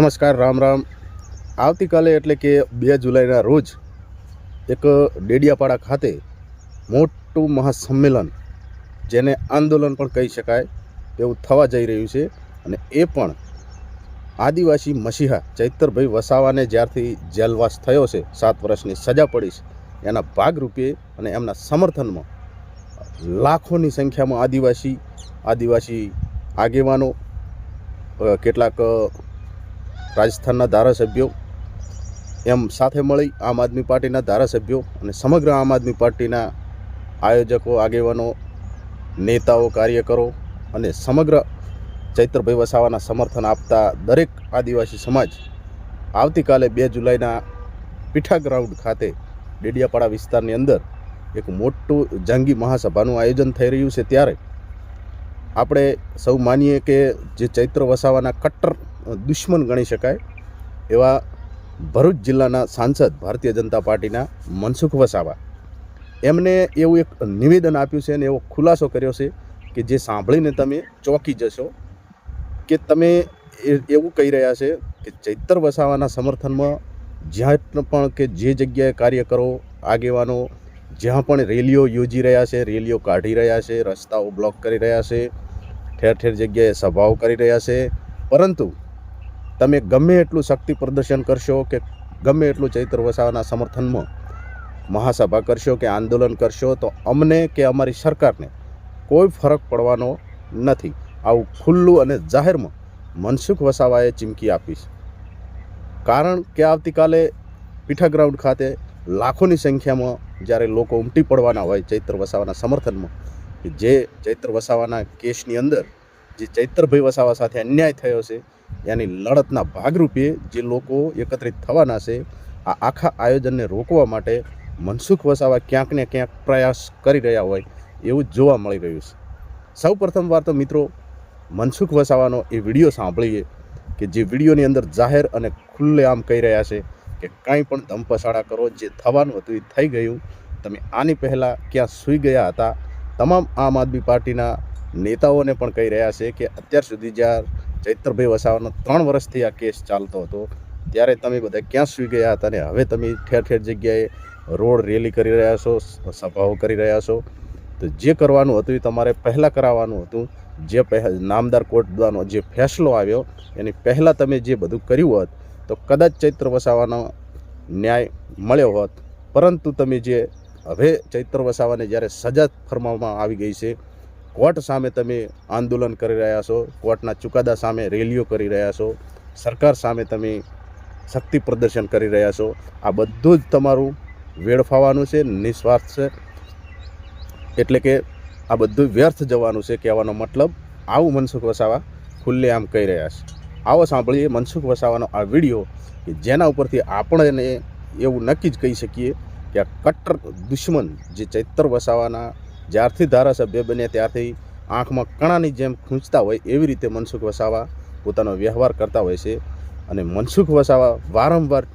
નમસ્કાર, રામ રામ. આવતીકાલે એટલે કે 2 જુલાઈના રોજ એક ડેડિયાપાડા ખાતે મોટું મહાસંમેલન, જેને આંદોલન પણ કહી શકાય એવું થવા જઈ રહ્યું છે. અને એ પણ આદિવાસી મસીહા ચૈતરભાઈ વસાવાને જ્યારથી જેલવાસ થયો છે, 7 વર્ષની સજા પડી છે, એના ભાગરૂપે અને એમના સમર્થનમાં લાખોની સંખ્યામાં આદિવાસી આગેવાનો, કેટલાક રાજસ્થાનના ધારાસભ્યો એમ સાથે મળી આમ આદમી પાર્ટીના ધારાસભ્યો અને સમગ્ર આમ આદમી પાર્ટીના આયોજકો, આગેવાનો, નેતાઓ, કાર્યકરો અને સમગ્ર ચૈતરભાઈ વસાવાના સમર્થન આપતા દરેક આદિવાસી સમાજ આવતીકાલે 2 જુલાઈના પીઠા ગ્રાઉન્ડ ખાતે ડેડિયાપાડા વિસ્તારની અંદર એક મોટું જંગી મહાસભાનું આયોજન થઈ રહ્યું છે. ત્યારે આપણે સૌ માનીએ કે જે ચૈત્ર વસાવાના કટ્ટર દુશ્મન ગણી શકાય એવા ભરૂચ જિલ્લાના સાંસદ ભારતીય જનતા પાર્ટીના મનસુખ વસાવા, એમને એવું એક નિવેદન આપ્યું છે અને એવો ખુલાસો કર્યો છે કે જે સાંભળીને તમે ચોંકી જશો. કે તમે એવું કહી રહ્યા છે કે ચૈત્ર વસાવાના સમર્થનમાં જ્યાં પણ કે જે જગ્યાએ કાર્યકરો, આગેવાનો જ્યાં પણ રેલીઓ યોજી રહ્યા છે, રેલીઓ કાઢી રહ્યા છે, રસ્તાઓ બ્લોક કરી રહ્યા છે, ઠેર ઠેર જગ્યાએ સભાઓ કરી રહ્યા છે, પરંતુ તમે ગમે એટલું શક્તિ પ્રદર્શન કરશો કે ગમે એટલું ચૈત્ર વસાવાના સમર્થનમાં મહાસભા કરશો કે આંદોલન કરશો તો અમને કે અમારી સરકારને કોઈ ફરક પડવાનો નથી. આવું ખુલ્લું અને જાહેરમાં મનસુખ વસાવાએ ચીમકી આપી છે. કારણ કે આવતીકાલે પીઠા ગ્રાઉન્ડ ખાતે લાખોની સંખ્યામાં જ્યારે લોકો ઉમટી પડવાના હોય ચૈત્ર વસાવાના સમર્થનમાં, કે જે ચૈત્ર વસાવાના કેસની અંદર જે ચૈતરભાઈ વસાવા સાથે અન્યાય થયો છે એની લડતના ભાગરૂપે જે લોકો એકત્રિત થવાના છે, આ આખા આયોજનને રોકવા માટે મનસુખ વસાવા ક્યાંક ને ક્યાંક પ્રયાસ કરી રહ્યા હોય એવું જોવા મળી રહ્યું છે. સૌ પ્રથમવાર તો મિત્રો મનસુખ વસાવાનો એ વિડીયો સાંભળીએ કે જે વિડીયોની અંદર જાહેર અને ખુલ્લેઆમ કહી રહ્યા છે કે કાંઈ પણ ધમપછાડા કરો, જે થવાનું હતું એ થઈ ગયું. તમે આની પહેલાં ક્યાં સૂઈ ગયા હતા? તમામ આમ આદમી પાર્ટીના નેતાઓને પણ કહી રહ્યા છે કે અત્યાર સુધી જ્યારે ચૈતરભાઈ વસાવાનો 3 વર્ષથી આ કેસ ચાલતો હતો ત્યારે તમે બધા ક્યાં સૂઈ ગયા હતા ને હવે તમે ઠેર ઠેર જગ્યાએ રોડ રેલી કરી રહ્યા છો, સભાઓ કરી રહ્યા છો. તો જે કરવાનું હતું એ તમારે પહેલાં કરાવવાનું હતું. જે નામદાર કોર્ટ દ્વારનો જે ફેસલો આવ્યો એની પહેલાં તમે જે બધું કર્યું હોત તો કદાચ ચૈત્ર વસાવાનો ન્યાય મળ્યો હોત. પરંતુ તમે જે હવે ચૈત્ર વસાવાને જ્યારે સજા ફરમાવવામાં આવી ગઈ છે, કોર્ટ સામે તમે આંદોલન કરી રહ્યા છો, કોર્ટના ચુકાદા સામે રેલીઓ કરી રહ્યા છો, સરકાર સામે તમે શક્તિ પ્રદર્શન કરી રહ્યા છો, આ બધું જ તમારું વેડફાવાનું છે, નિસ્વાર્થ છે. એટલે કે આ બધું વ્યર્થ જવાનું છે કહેવાનો મતલબ. આવું મનસુખ વસાવા ખુલ્લેઆમ કહી રહ્યા છે. આવો સાંભળીએ મનસુખ વસાવાનો આ વિડીયો કે જેના ઉપરથી આપણે એવું નક્કી જ કહી શકીએ કે આ કટ્ટર દુશ્મન જે ચૈત્ર વસાવાના જ્યારથી ધારાસભ્ય બન્યા ત્યારથી આંખમાં કણાની જેમ ખૂંચતા હોય એવી રીતે મનસુખ વસાવા પોતાનો વ્યવહાર કરતા હોય છે. અને મનસુખ વસાવા વારંવાર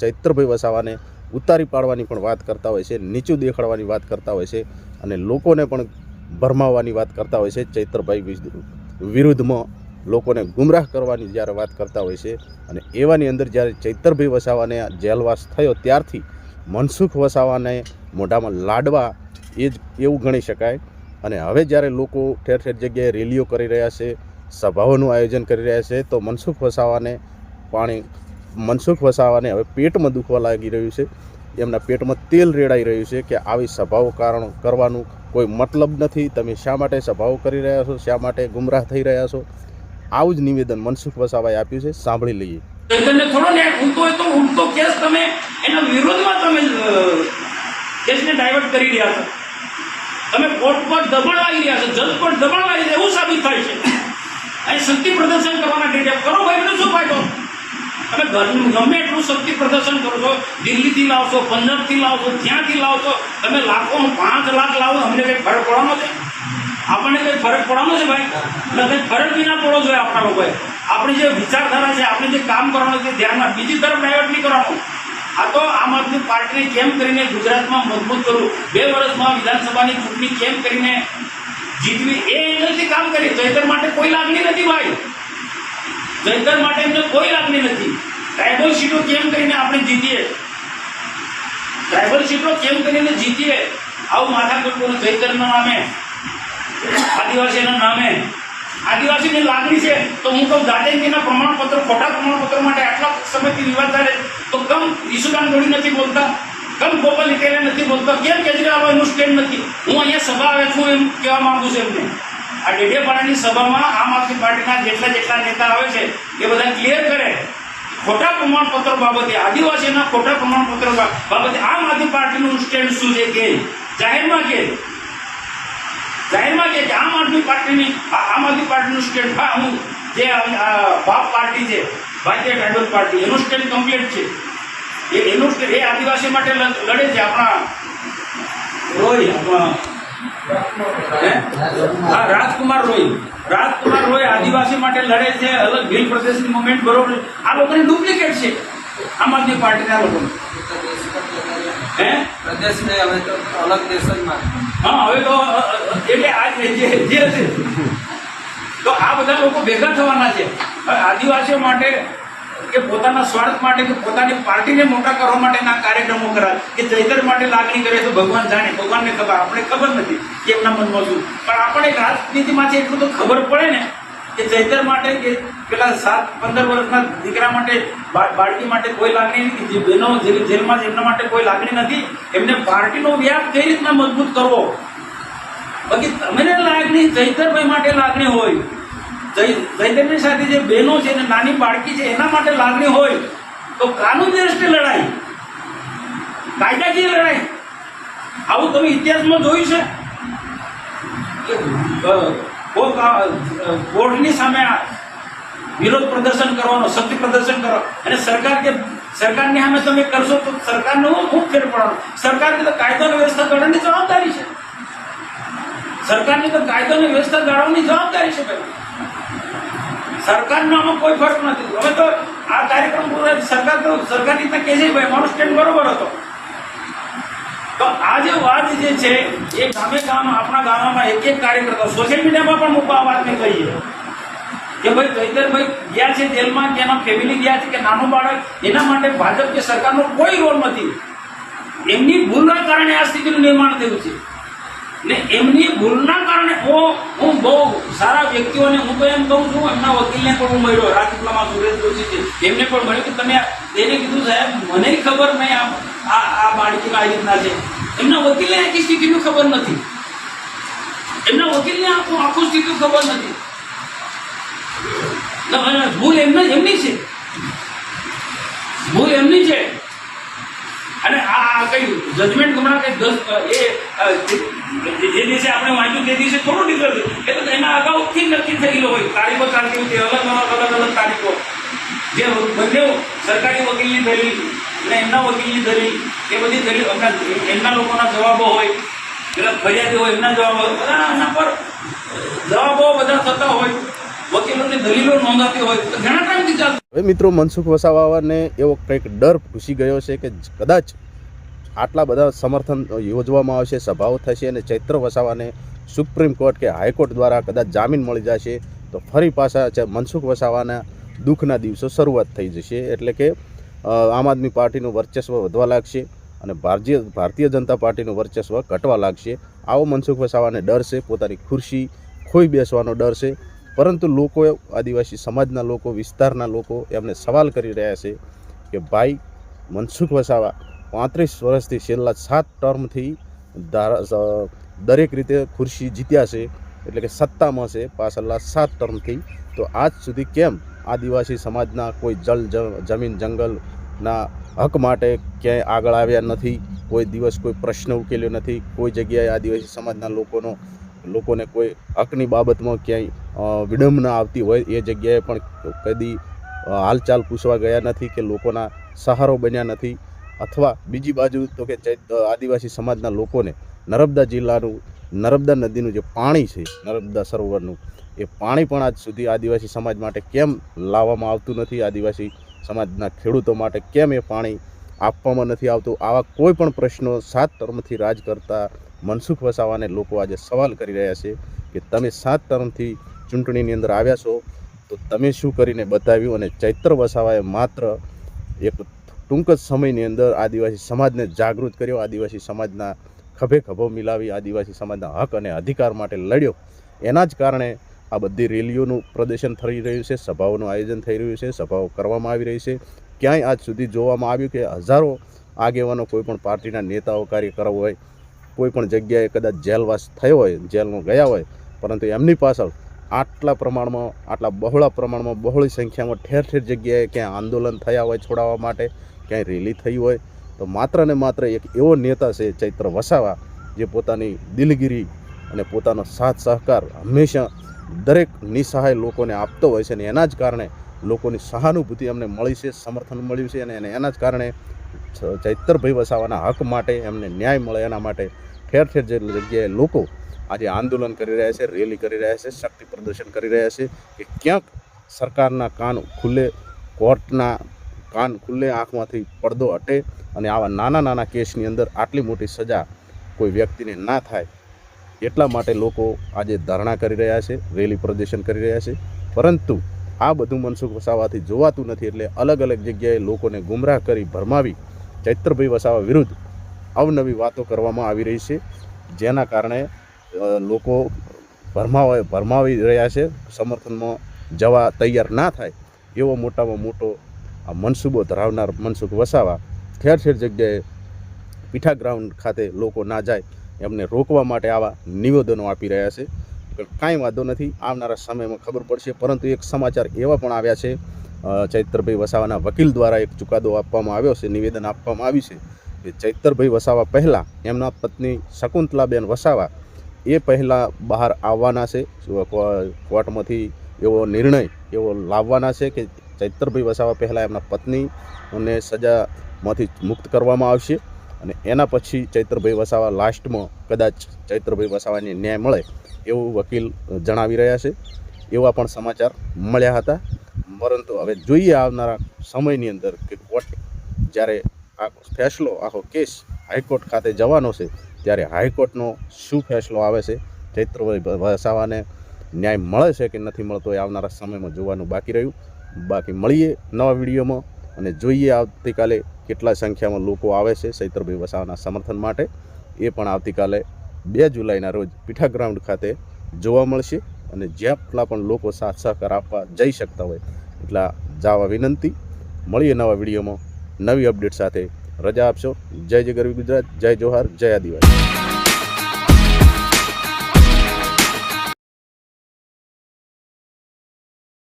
ચૈતરભાઈ વસાવાને ઉતારી પાડવાની પણ વાત કરતા હોય છે, નીચું દેખાડવાની વાત કરતા હોય છે અને લોકોને પણ ભરમાવવાની વાત કરતા હોય છે. ચૈતરભાઈ વિરુદ્ધમાં લોકોને ગુમરાહ કરવાની જ્યારે વાત કરતા હોય છે. અને એવાની અંદર જ્યારે ચૈતરભાઈ વસાવાને જેલવાસ થયો ત્યારથી મનસુખ વસાવાને મોઢામાં લાડવા એ જ એવું ગણી શકાય. અને હવે જ્યારે લોકો ઠેર ઠેર જગ્યાએ રેલીઓ કરી રહ્યા છે, સભાઓનું આયોજન કરી રહ્યા છે, તો મનસુખ વસાવાને હવે પેટમાં દુખવા લાગી રહ્યું છે. એમના પેટમાં તેલ રેડાઈ રહ્યું છે કે આવી સભાઓ કરવાનું કોઈ મતલબ નથી. તમે શા માટે સભાઓ કરી રહ્યા છો? શા માટે ગુમરાહ થઈ રહ્યા છો? આવું જ નિવેદન મનસુખ વસાવાએ આપ્યું છે. સાંભળી લઈએ. થોડો ન્યાય ઉલટો હોય તો ઉલટો કેસ તમે એના વિરોધમાં તમે કેસને ડાયવર્ટ કરી રહ્યા છો. તમે કોર્ટ પર દબાણ લાવી રહ્યા છો, જજ પર દબાણ લાવી રહ્યા, એવું સાબિત થાય છે. અહીં શક્તિ પ્રદર્શન કરવાના ડેટા કરો ભાઈ, એનો શું ફાયદો? તમે ગમે એટલું શક્તિ પ્રદર્શન કરો છો, દિલ્હીથી લાવશો, પંજાબથી લાવશો, ત્યાંથી લાવશો, તમે લાખો 5 લાખ લાવો, અમને કંઈ ફરક પડવાનો છે? આપણને કંઈ ફરક પડવાનો છે ભાઈ? એટલે કંઈ ફરક બી ના પડવો જોઈએ આપણા લોકોએ. આપણી જે વિચારધારા છે, આપણે જે કામ કરવાનું છે ધ્યાનમાં, બીજી તરફ ડાયવર્ટ નહીં કરવાનું. આ તો આમ આદમી પાર્ટીને કેમ કરીને ગુજરાતમાં મજબૂત કરવું, 2 વર્ષમાં વિધાનસભાની ચૂંટણી કેમ કરીને જીતવી, એ એંગલથી કામ કરીએ. ચૈતર માટે કોઈ લાગણી નથી ભાઈ. જયતર માટે એમને કોઈ લાગણી નથી. ટ્રાઇબલ સીટો કેમ કરીને આપણે જીતીએ, ટ્રાઇબલ સીટો કેમ કરીને જીતીએ, આવું માથાકૂટ કરું જયતરના નામે, આદિવાસીના નામે. આદિવાસીની લાગણી છે તો હું કહું દાદાજીના પ્રમાણપત્ર, ખોટા પ્રમાણપત્ર માટે આટલા સમયથી વિવાદ ચાલે તો કમ ઈસુદાન જોડી નથી બોલતા, કમ ગોપાલ ઇટેલે નથી બોલતા, કેમ કેજરીવાલ એનું સ્ટેન્ડ નથી? હું અહીંયા સભા આવે છું એમ કહેવા માંગુ છું એમને, આ ડેડિયાપાડાની સભામાં આમ આદમી પાર્ટીના જેટલા નેતા આવે છે એ બધા ક્લિયર કરે ખોટા પ્રમાણપત્રો બાબતે, આદિવાસીના ખોટા પ્રમાણપત્રો બાબતે આમ આદમી પાર્ટીનું સ્ટેન્ડ શું છે કે જાહેરમાં કે આમ આદમી પાર્ટીનું સ્ટેન્ડ, હું જે બાપ પાર્ટી છે ભારતીય ટ્રાઇબલ પાર્ટી, એનું સ્ટેન્ડ કમ્પ્લીટ છે. એનું એ આદિવાસી માટે લડે છે. આપણા રોય રાજકુમાર રોય આદિવાસી માટે લડે છે. અલગ ભીલ પ્રદેશની મુવમેન્ટ બરોબર. આ લોકોની ડુપ્લિકેટ છે આમ આદમી પાર્ટીના લોકો. પ્રદેશ ને હવે તો અલગ દેશમાં. હા, હવે તો એટલે આ જે છે તો આ બધા લોકો ભેગા થવાના છે. હવે આદિવાસીઓ માટે કે પોતાના સ્વાર્થ માટે કે પોતાની પાર્ટીને મોટા કરવા માટેના કાર્યક્રમો કરાય કે જયતર માટે લાગણી કરે તો ભગવાન જાણે, ભગવાનને ખબર, આપણે ખબર નથી કે એમના મનમાં શું. પણ આપણે રાજનીતિમાંથી એટલું તો ખબર પડે ને કે જયતર માટે કે પેલા 7-15 વર્ષના દીકરા માટે, બાળકી માટે કોઈ લાગણી નથી, બહેનો જેલમાં એમના માટે કોઈ લાગણી નથી. એમને પાર્ટીનો વ્યાપ કઈ રીતના મજબૂત કરવો. બાકી તમને લાગણી જયતરભાઈ માટે લાગણી હોય, જયતરની સાથે જે બહેનો છે ને નાની બાળકી છે એના માટે લાગણી હોય તો કાનૂન દ્રષ્ટિએ લડાઈ, કાયદાકીય લડાઈ. આવું તમે ઇતિહાસમાં જોયું છે કે કોર્ટની સામે વિરોધ પ્રદર્શન કરવાનો, શક્તિ પ્રદર્શન કરો અને સરકારની સામે તમે કરશો તો સરકારને ખૂબ ફેર પડવાનો. સરકારની તો કાયદો અને વ્યવસ્થા કરવાની જવાબદારી છે. સરકારની તો કાયદો અને વ્યવસ્થા જાળવવાની જવાબદારી છે. સરકારનો આમાં કોઈ ફરક નથી. હવે તો આ કાર્યક્રમ સરકાર તો સરકારની રીતના કહે છે ભાઈ મારો સ્ટેન્ડ બરોબર હતો. તો આ જે વાત જે છે એ ગામે આપણા ગામમાં એક કાર્યકર્તા સોશિયલ મીડિયામાં પણ મૂકવા આ વાતને કહીએ કે ભાઈ જયતરભાઈ ગયા છે જેલમાં, કે એના ફેમિલી ગયા છે, કે નાનું બાળક, એના માટે ભાજપ કે સરકારનો કોઈ રોલ નથી. એમની ભૂલના કારણે આ સ્થિતિનું નિર્માણ થયું છે ને એમની ભૂલના કારણે હું બહુ સારા વ્યક્તિઓને, હું તો એમ કહું છું, એમના વકીલને પણ હું મળ્યો, રાજપીપળામાં સુરેશ જોશી છે, એમને પણ મળ્યું કે તમે એને કીધું સાહેબ મને ખબર નહીં આ બાળકીમાં આ રીતના છે. એમના વકીલને આખી સ્થિતિનું ખબર નથી, એમના વકીલને આખું સ્થિતિ ખબર નથી. ભૂલ એમની છે, ભૂલ એમની છે. અને આ કઈ જજમેન્ટ હમણાં કઈ જે દિવસે આપણે વાંચ્યું તે દિવસે થોડું ડિફરન્સ, એ તો એના અગાઉથી નક્કી થયેલો હોય, તારીખો ચાલતી હોય, અલગ તારીખો, જે બંને સરકારી વકીલની દલીલ અને એમના વકીલની દલીલ, એ બધી દલીલ એમના લોકોના જવાબો હોય, પેલા ફરિયાદી હોય એમના જવાબો, બધા એના પર જવાબો બધા થતા હોય, વકીલોની દલીલો નોંધાતી હોય, તો ઘણા ટાઈમથી ચાલતું. હવે મિત્રો, મનસુખ વસાવાને એવો કંઈક ડર ઘૂસી ગયો છે કે કદાચ આટલા બધા સમર્થન યોજવામાં આવશે, સભાઓ થશે અને ચૈત્ર વસાવાને સુપ્રીમ કોર્ટ કે હાઈકોર્ટ દ્વારા કદાચ જામીન મળી જશે તો ફરી પાછા મનસુખ વસાવાના દુઃખના દિવસો શરૂઆત થઈ જશે. એટલે કે આમ આદમી પાર્ટીનું વર્ચસ્વ વધવા લાગશે અને ભારતીય જનતા પાર્ટીનું વર્ચસ્વ ઘટવા લાગશે. આવો મનસુખ વસાવાને ડર છે, પોતાની ખુરશી ખોઈ બેસવાનો ડર છે. પરંતુ લોકો, આદિવાસી સમાજના લોકો, વિસ્તારના લોકો એમને સવાલ કરી રહ્યા છે કે ભાઈ મનસુખ વસાવા 35 વર્ષથી છેલ્લા 7 ટર્મથી દરેક રીતે ખુરશી જીત્યા છે, એટલે કે સત્તામાં છે પાછળના 7 ટર્મથી, તો આજ સુધી કેમ આદિવાસી સમાજના કોઈ જમીન જંગલના હક માટે ક્યાંય આગળ આવ્યા નથી? કોઈ દિવસ કોઈ પ્રશ્ન ઉકેલ્યો નથી? કોઈ જગ્યાએ આદિવાસી સમાજના લોકોને કોઈ હકની બાબતમાં ક્યાંય વિડંબના આવતી હોય એ જગ્યાએ પણ કદી હાલચાલ પૂછવા ગયા નથી કે લોકોના સહારો બન્યા નથી. અથવા બીજી બાજુ તો કે આદિવાસી સમાજના લોકોને નર્મદા જિલ્લાનું, નર્મદા નદીનું જે પાણી છે, નર્મદા સરોવરનું, એ પાણી પણ આજ સુધી આદિવાસી સમાજ માટે કેમ લાવવામાં આવતું નથી? આદિવાસી સમાજના ખેડૂતો માટે કેમ એ પાણી આપવામાં નથી આવતું? આવા કોઈ પણ પ્રશ્નો 7 ટર્મથી રાજ કરતા મનસુખ વસાવાને લોકો આજે સવાલ કરી રહ્યા છે કે તમે 7 ટર્મથી ચૂંટણીની અંદર આવ્યા છો તો તમે શું કરીને બતાવ્યું? અને ચૈત્ર વસાવાએ માત્ર એક ટૂંક જ સમયની અંદર આદિવાસી સમાજને જાગૃત કર્યો, આદિવાસી સમાજના ખભે ખભો મિલાવી આદિવાસી સમાજના હક અને અધિકાર માટે લડ્યો. એના જ કારણે આ બધી રેલીઓનું પ્રદર્શન થઈ રહ્યું છે, સભાઓનું આયોજન થઈ રહ્યું છે, સભાઓ કરવામાં આવી રહી છે. ક્યાંય આજ સુધી જોવામાં આવ્યું કે હજારો આગેવાનો કોઈ પણ પાર્ટીના નેતાઓ કાર્યકરો હોય, કોઈ પણ જગ્યાએ કદાચ જેલવાસ થયો હોય, જેલમાં ગયા હોય, પરંતુ એમની પાછળ આટલા પ્રમાણમાં, આટલા બહોળા પ્રમાણમાં, બહોળી સંખ્યામાં ઠેર ઠેર જગ્યાએ ક્યાંય આંદોલન થયા હોય છોડાવવા માટે, ક્યાંય રેલી થઈ હોય, તો માત્ર ને માત્ર એક એવો નેતા છે ચૈત્ર વસાવા, જે પોતાની દિલગીરી અને પોતાનો સાથ સહકાર હંમેશા દરેક નિસહાય લોકોને આપતો હોય છે. અને એના જ કારણે લોકોની સહાનુભૂતિ અમને મળી છે, સમર્થન મળ્યું છે. અને એના જ કારણે ચૈતરભાઈ વસાવાના હક માટે, એમને ન્યાય મળે એના માટે ઠેર ઠેર જે જગ્યાએ લોકો આજે આંદોલન કરી રહ્યા છે, રેલી કરી રહ્યા છે, શક્તિ પ્રદર્શન કરી રહ્યા છે કે ક્યાંક સરકારના કાન ખુલ્લે, કોર્ટના કાન ખુલ્લે, આંખમાંથી પડદો હટે અને આવા નાના નાના કેસની અંદર આટલી મોટી સજા કોઈ વ્યક્તિને ના થાય, એટલા માટે લોકો આજે ધરણા કરી રહ્યા છે, રેલી પ્રદર્શન કરી રહ્યા છે. પરંતુ આ બધું મનસુખ વસાવાથી જોવાતું નથી. એટલે અલગ અલગ જગ્યાએ લોકોને ગુમરાહ કરી, ભરમાવી ચૈતરભાઈ વસાવા વિરુદ્ધ અવનવી વાતો કરવામાં આવી રહી છે, જેના કારણે લોકો ભરમાવી રહ્યા છે. સમર્થનમાં જવા તૈયાર ના થાય એવો મોટામાં મોટો આ મનસૂબો ધરાવનાર મનસુખ વસાવા ઠેર ઠેર જગ્યાએ પીઠા ગ્રાઉન્ડ ખાતે લોકો ના જાય એમને રોકવા માટે આવા નિવેદનો આપી રહ્યા છે. કાંઈ વાંધો નથી, આવનારા સમયમાં ખબર પડશે. પરંતુ એક સમાચાર એવા પણ આવ્યા છે, ચૈતરભાઈ વસાવાના વકીલ દ્વારા એક ચુકાદો આપવામાં આવ્યો છે, નિવેદન આપવામાં આવ્યું છે કે ચૈતરભાઈ વસાવા પહેલાં એમના પત્ની શકુંતલાબેન વસાવા એ પહેલાં બહાર આવવાના છે. કોર્ટમાંથી એવો નિર્ણય એવો લાવવાના છે કે ચૈતરભાઈ વસાવા પહેલાં એમના પત્નીને સજામાંથી મુક્ત કરવામાં આવશે. અને એના પછી ચૈતરભાઈ વસાવા લાસ્ટમાં કદાચ ચૈતરભાઈ વસાવાને ન્યાય મળે એવું વકીલ જણાવી રહ્યા છે. એવા પણ સમાચાર મળ્યા હતા. પરંતુ હવે જોઈએ આવનારા સમયની અંદર કે કોર્ટ જ્યારે આ ફેસલો, આખો કેસ હાઈકોર્ટ ખાતે જવાનો છે, ત્યારે હાઈકોર્ટનો શું ફેસલો આવે છે, ચૈતરભાઈ વસાવાને ન્યાય મળે છે કે નથી મળતો, એ આવનારા સમયમાં જોવાનું બાકી રહ્યું. બાકી મળીએ નવા વિડીયોમાં અને જોઈએ આવતીકાલે કેટલા સંખ્યામાં લોકો આવે છે ચૈતરભાઈ વસાવાના સમર્થન માટે. એ પણ આવતીકાલે 2 જુલાઈના રોજ પીઠા ગ્રાઉન્ડ ખાતે જોવા મળશે. અને જેટલા પણ લોકો સાથ સહકાર આપવા જઈ શકતા હોય એટલા જવા વિનંતી. મળીએ નવા વિડીયોમાં નવી અપડેટ સાથે. રજા આપશો. જય જય ગરવી ગુજરાત, જય જોહાર, જય આદિવાસી.